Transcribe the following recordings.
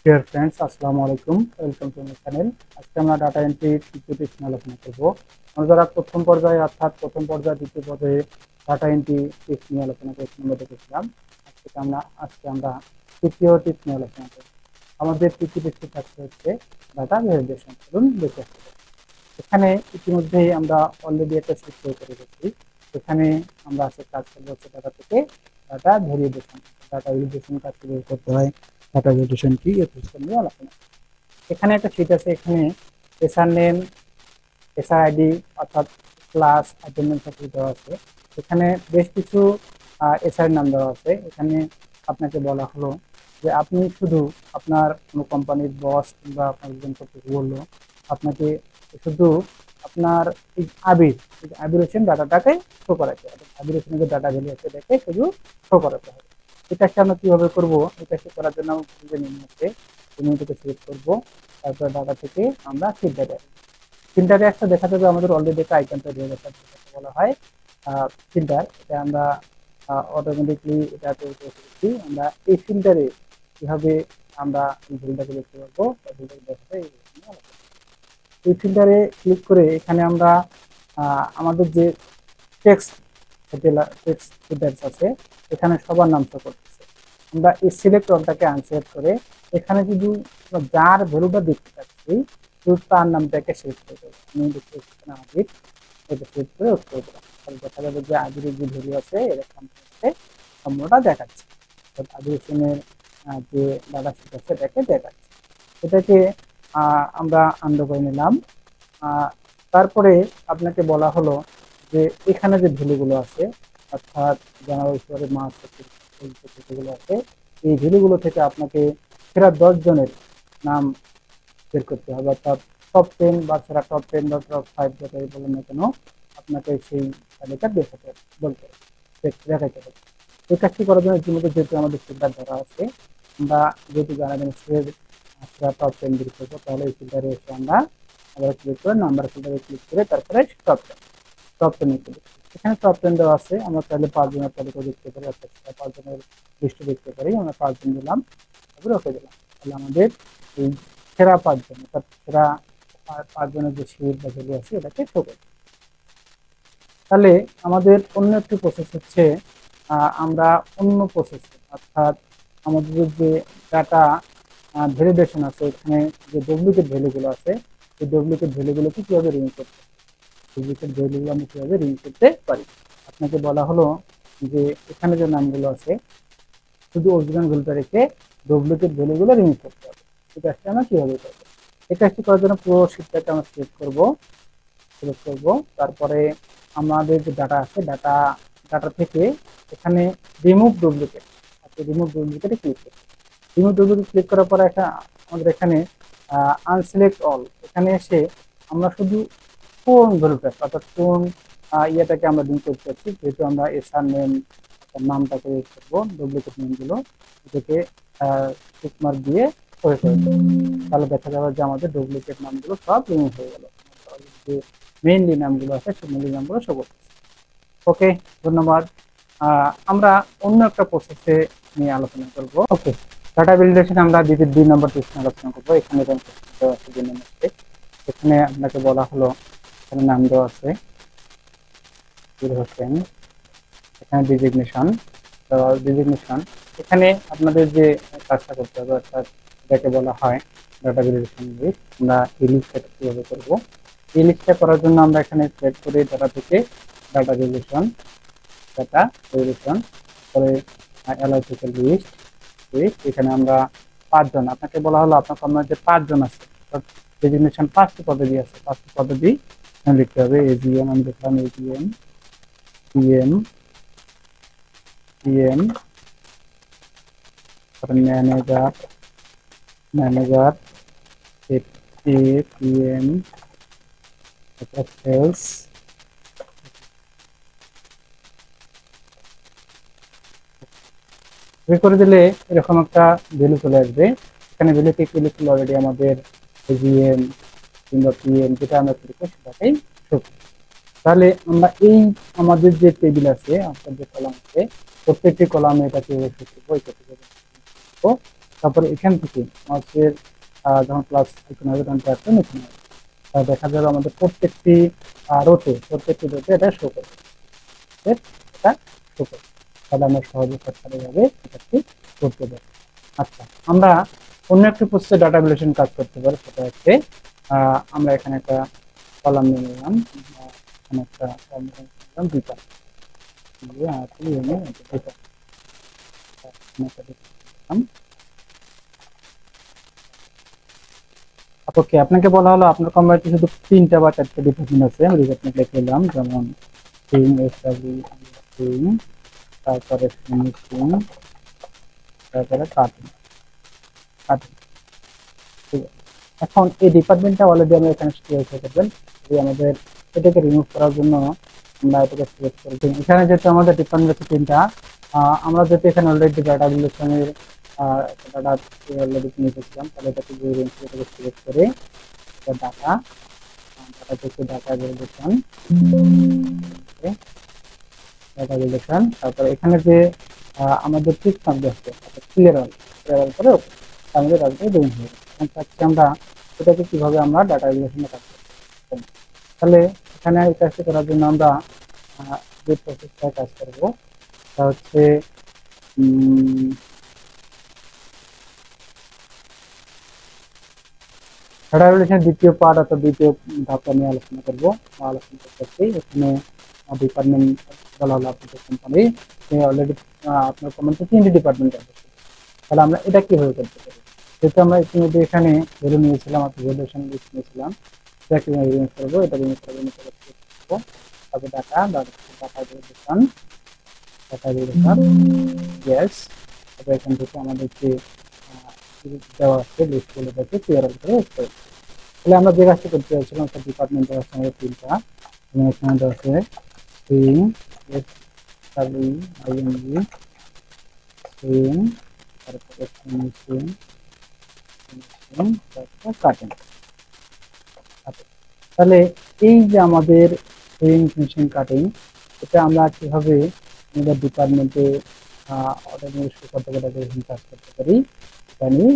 Dear friends, আসসালামু আলাইকুম। Welcome to my channel. আজকে আমরা ডাটা এন্ট্রি তৃতীয় টিপস নিয়ে আলোচনা করব। আমরা যারা প্রথম পর্যায়ে অর্থাৎ প্রথম পর্যায়ে দ্বিতীয় পর্যায়ে ডাটা এন্ট্রি টিপস নিয়ে আলোচনা করেছিলাম বা দেখেছিলাম, আজকে আমরা তৃতীয় টিপস নিয়ে আলোচনা করব। আমাদের তৃতীয় টিপসটি থাকছে হচ্ছে ডাটা ভ্যালিডেশন। চলুন দেখে আসতে পারি। এখানে ইতিমধ্যেই আমরা অলরেডি একটা শিট তৈরি করে গেছি। এখানে আমরা আজকে কাজ করবো হচ্ছে ডাটা থেকে ডাটা ভ্যালিডেশন। ডাটা ভ্যালিডেশন কাজ কিভাবে করতে হয়, ডাটা ভ্যালিডেশন কি, এর সিস্টেম নিয়ে আলোচনা। এখানে একটা শিট আছে। এখানে এসআর নেম, এসআর আইডি অর্থাৎ ক্লাস অ্যাটেন্ডেন্স সার্টিফিকেট দেওয়া আছে। এখানে বেশ কিছু এসআর নাম দেওয়া আছে। এখানে আপনাকে বলা হলো যে আপনি শুধু আপনার কোনো কোম্পানির বস কিংবা আপনার একজন কর্তৃপক্ষ বললো আপনাকে শুধু আপনার এই আবির হোসেন ডাটাটাকে শো করাতে হবে। আবির হোসেনের যে ডাটা ভ্যালু আছে এটাকে শুধু শো করাতে হবে। এটাকে আমরা কিভাবে করবো? এটাকে করার জন্য আমরা নিম্ন আছে থেকে সিলেক্ট করবো। তারপর ডাটা থেকে আমরা ফিল্টারে ফিল্টারে একটা দেখা যাবে আমাদের অলরেডি একটা আইকন তৈরি হয়ে গেছে, যেটাকে বলা হয় ফিল্টার। এটা আমরা অটোমেটিকলি এটা তৈরি করে ফেলেছি। আমরা এই ফিল্টারে কিভাবে আমরা ফিল্টারকে দেখতে পারবো, এই ফিল্টারে ক্লিক করে এখানে আমরা আমাদের যে টেক্সট টেক্সট ফিল্টারস আছে এখানে সবার নাম শো করতেছে। আমরা এই সিলেক্ট অলটাকে আনসেলেক্ট করে এখানে যদি যার ভ্যালুটা দেখতে পাচ্ছি শুধু তার নামটাকে সিলেক্ট করে দেবো। আমি দেখতে পাচ্ছি না আবির, এটা সিলেক্ট করে ওকে করে দিলাম। তাহলে দেখা যাবে যে আবিরের যে ভ্যালু আছে এটা সম্পূর্ণটা দেখাচ্ছে। আবির হোসেনের যে ডাটা শিট আছে এটাকে দেখাচ্ছে। এটাকে আমরা আন্ডু করে নিলাম। তারপরে আপনাকে বলা হলো যে এখানে যে ভ্যালুগুলো আছে অর্থাৎ জানুয়ারি ফেব্রুয়ারি মার্চ যেগুলো আছে এই ভ্যালুগুলো থেকে আপনাকে সেরা 10 জনের নাম বের করতে হবে। অর্থাৎ টপ 10 বা সেরা টপ 10 বা টপ 5 যেটাই বলেন না কেন আপনাকে সেই তালিকা দেখাতে হবে। এই কাজটি করার জন্য ইতিমধ্যে যেহেতু আমাদের ফিল্টার ধরা আছে, আমরা যেহেতু জানাবেন সেরা টপ 10 বের করবো, তাহলে এই ফিল্টারে এসে আমরা আবার ক্লিক করে নাম্বার ফিল্টারে ক্লিক করে তারপরে টপ 10 এখানে টপ 10 দেওয়া আছে। আমরা চাইলে 5 জনের তালিকা দেখতে পারি, অর্থাৎ 5 জনের লিস্ট দেখতে পারি। আমরা 5 জন দিলাম, তারপরে ওকে দিলাম। তাহলে আমাদের এই সেরা 5 জন অর্থাৎ সেরা 5 জনের যে শিট বা ভ্যালু আছে এটাকে শো করে। তাহলে আমাদের অন্য একটি প্রসেস হচ্ছে আমরা অন্য প্রসেস অর্থাৎ আমাদের যে ডাটা ভ্যালিডেশন আছে এখানে যে ডুপ্লিকেট ভ্যালুগুলো আছে এই ডুপ্লিকেট ভ্যালুগুলোকে কিভাবে রিমুভ করতে ডুপ্লিকেট ভ্যালুগুলো আমি কিভাবে রিমুভ করতে পারি। আপনাকে বলা হলো যে এখানে যে নামগুলো আছে শুধু অরিজিনাল ভ্যালুটা রেখে ডুপ্লিকেট ভ্যালুগুলো রিমুভ করতে হবে। এই কাজটা আমরা কিভাবে করবো? এই কাজটি করার জন্য পুরো শিটটাকে আমরা সিলেক্ট করব। তারপরে আমাদের যে ডাটা আছে ডাটা থেকে এখানে রিমুভ ডুপ্লিকেট রিমুভ ডুপ্লিকেটে ক্লিক করব। রিমুভ ডুপ্লিকেট ক্লিক করার পরে আমাদের এখানে আনসিলেক্ট অল এখানে এসে আমরা শুধু কোন ভ্যালুটা অর্থাৎ কোন ইয়েটাকে আমরা রিমুভ করতে চাচ্ছি। যেহেতু আমরা এসআর নেম নামটাকে ইউজ করবো, ডুপ্লিকেট নেমগুলো এটাকে টিক মার্ক দিয়ে করে ফেলবো। তাহলে দেখা যাবে যে আমাদের ডুপ্লিকেট নামগুলো সব রিমুভ হয়ে গেল। যে মেইনলি নামগুলো আছে সেই মেইনলি নামগুলো শো করতেছে। ওকে, ধন্যবাদ। আমরা অন্য একটা প্রসেসে নিয়ে আলোচনা করব। ওকে, ডাটা ভ্যালিডেশন আমরা 2 নম্বর টিপস আলোচনা করবো। এখানে দেওয়া আছে 2 নম্বর স্টেপ। এখানে আপনাকে বলা হলো এখানে নাম দেওয়া আছে হোসেন, এখানে ডিজিগনেশন এখানে আপনাদের যে কাজটা করতে হবে অর্থাৎ এটাকে বলা হয় ডাটা ভ্যালিডেশন লিস্ট। আমরা এই লিস্টটা কিভাবে করবো? এই লিস্টটা করার জন্য আমরা এখানে সিলেক্ট করি ডাটা থেকে ডাটা ভ্যালিডেশন পরে অ্যালাউ থেকে লিস্ট। এখানে আমরা 5 জন, আপনাকে বলা হলো আপনার কর্মে যে 5 জন আছে ডেজিগনেশন 5টি পদবি আছে, 5টি পদবি লিখতে হবে। এজিএম আমি দেখলাম AGM, PM, PM, manager, PM, sales, করে দিলে এরকম একটা ভ্যালু চলে আসবে। এখানে ভ্যালুতে ক্লিক করলে অলরেডি আমাদের জিএম কিংবা পিএম যেটা আমরা ক্লিক করি সেটাকেই শো করি। তাহলে আমরা এই আমাদের যে টেবিল আছে অর্থাৎ যে কলাম আছে প্রত্যেকটি কলামে এটা কিভাবে শো করবো তারপরে এখান থেকে মাউসের যখন প্লাস আইকন হবে তখন ট্র্যাকটা নিচে নেবে, তাহলে দেখা যাবে আমাদের প্রত্যেকটি রোতে এটা শো করবে, এটা শো করবে। তাহলে আমরা সহজে ভাবে এটাকে করতে পারি। আচ্ছা, আমরা অন্য একটি প্রসেসে ডাটা ভ্যালিডেশন কাজ করতে পারি, সেটা হচ্ছে আমরা এখানে একটা কলাম নিয়ে নিলাম, এখানে একটা দুইটা ওকে, আপনাকে বলা হলো আপনার কোম্পানিতে শুধু 3টা বা 4টা ডিপার্টমেন্ট আছে, আমি ডিপার্টমেন্ট লিখে নিলাম, যেমন স্ট্রিং, এসডব্লিউ, স্ট্রিং, তারপরে ফিনিশিং, তারপরে কাটিং। ঠিক আছে, এখন এই ডিপার্টমেন্টটা অলরেডি আমরা এখানে সিলেক্ট করবেন। আমাদের এটাকে রিমুভ করার জন্য আমরা এটাকে সিলেক্ট করব। এখানে যেহেতু আমাদের ডিপার্টমেন্ট আছে 3টা, আমরা যেহেতু এখানে অলরেডি ডাটা রিলেশনের ডাটা অলরেডি নিয়েছিলাম, তাহলে এটাকে সিলেক্ট করে ডাটা থেকে ডাটা রিলেশন, তারপরে এখানে যে আমাদের টিক মার্ক আছে ক্লিয়ার করে আমাদের ডাটাটা রিমুভ হয়ে যাবে। এখন চাচ্ছি আমরা এটাকে কিভাবে আমরা ডাটা রিলেশনে কাজ করব। তাহলে এখানে এই কাজটি করার জন্য আমরা যে প্রসেসটা কাজ করব তা হচ্ছে ডাটা রিলেশনের দ্বিতীয় পার্ট অর্থাৎ দ্বিতীয় ধাপটা নিয়ে আলোচনা করবো। আলোচনা করতে এখানে ডিপার্টমেন্ট বলা হলো আপনাদের কোম্পানি অলরেডি আপনার কোম্পানিতে 3টি ডিপার্টমেন্ট আছে, তাহলে আমরা এটা কিভাবে করতে পারি? যেহেতু আমরা ইতিমধ্যে এখানে ভ্যালু নিয়েছিলাম, ভ্যালুয়েশন লিস্ট নিয়েছিলাম, এটা কিভাবে রিমুভ করবো? এটা রিমুভ করবো তারপর ডাটা রিলেশন, ইয়েস, তারপর এখান থেকে আমাদের যে দেওয়া আছে লিস্টগুলোটাকে ক্লিয়ার করে উঠতে। তাহলে আমরা যে কাজটি করতে চাইছিলাম একটা ডিপার্টমেন্ট দেওয়া আছে আমাদের 3টা, এবং এখানে দেওয়া আছে স্ট্রিং, এসডব্লিউ, স্ট্রিং, তারপরে ফিনিশিং, তারপর কাটিং। তাহলে এই যে আমাদের স্ট্রিং, ফিনিশিং, কাটিং, এটা আমরা কিভাবে আমাদের ডিপার্টমেন্টে অটোমেটিক কাজ করতে পারি, এটা নিয়ে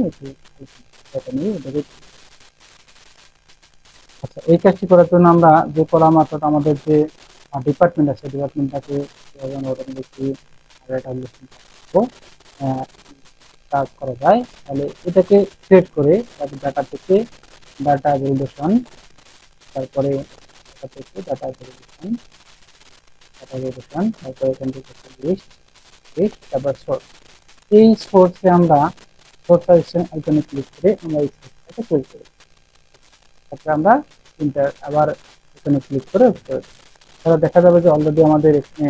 আচ্ছা, এই কাজটি করার জন্য আমরা যে কলাম অর্থাৎ আমাদের যে ডিপার্টমেন্ট আছে ডিপার্টমেন্টটাকে কিভাবে আমরা অটোমেটিকলি কাজ করা যায়, তাহলে এটাকে সিলেক্ট করে ডাটা থেকে ডাটা ভ্যালিডেশন, তারপরে ডাটা ভ্যালিডেশন, তারপরে এখান থেকে লিস্ট, তারপর সোর্স। এই সোর্সে আমরা সোর্স আইকনে ক্লিক করে আমরা এই সোর্সটাকে তৈরি করি। তারপরে আমরা আবার এখানে ক্লিক করে তাহলে দেখা যাবে যে অলরেডি আমাদের এখানে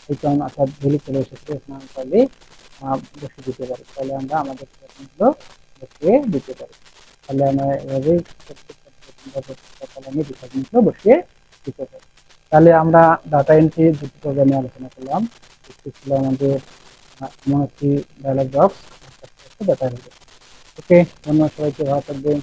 আইকন অর্থাৎ ভ্যালু চলে এসেছে, এখানে আমরা চাইলে বসিয়ে দিতে পারি। তাহলে আমরা আমাদের গুলো বসিয়ে দিতে পারি। তাহলে আমরা এভাবেই ডিপার্টমেন্টগুলো বসিয়ে দিতে পারি। তাহলে আমরা ডাটা এন্ট্রি দুটি প্রোগ্রামে আলোচনা করলাম। একটি ছিল আমাদের এমন একটি ডায়ালগ বক্স, ডাটা। ওকে, ধন্যবাদ সবাইকে, ভালো থাকবেন।